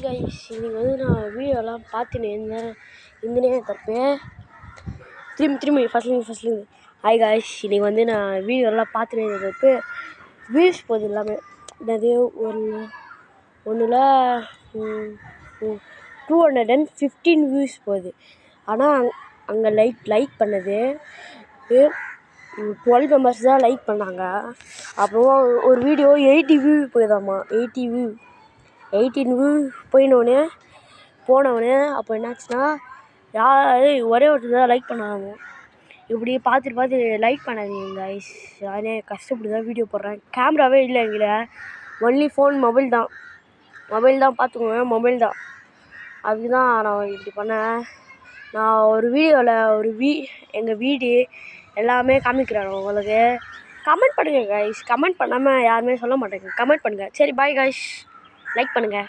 Guys இன்னைக்கு நான் வீடியோலாம் பார்த்துன்னு இருந்தேனே தப்பு திரும்பி ஃபஸ்ட்லேருந்து ஹாய் காய்ஸ் இன்னைக்கு நான் வீடியோலாம் பார்த்துன்னு இருந்த தப்பு வியூஸ் போகுது எல்லாமே அதாவது ஒன்றில் 215 வியூஸ் போகுது. ஆனால் அங்கே லைக் பண்ணது 12 மெம்பர்ஸ் தான் லைக் பண்ணாங்க. அப்புறம் ஒரு வீடியோ 80 வியூ போயிடாமா 18 வியூ போனவொடனே அப்போ என்னாச்சுன்னா ஒரே ஒருத்தர் தான் லைக் பண்ணாங்க. இப்படி பார்த்துட்டு லைக் பண்ணாதீங்க கைஸ். நானே கஷ்டப்பட்டு தான் வீடியோ போடுறேன். கேமராவே இல்லை எங்களை, ஒன்லி ஃபோன் மொபைல் தான் பார்த்துக்கோங்க, மொபைல் தான். அதுக்கு தான் நான் இப்படி பண்ணேன். நான் ஒரு வீடியோவில் எங்கள் வீடு எல்லாமே காமிக்கிறேன் உங்களுக்கு. கமெண்ட் பண்ணுங்கள் கைஸ். கமெண்ட் பண்ணாமல் யாருமே சொல்ல மாட்டேங்க. கமெண்ட் பண்ணுங்கள். சரி பாய் கைஸ். லைக் பண்ணுங்கள்.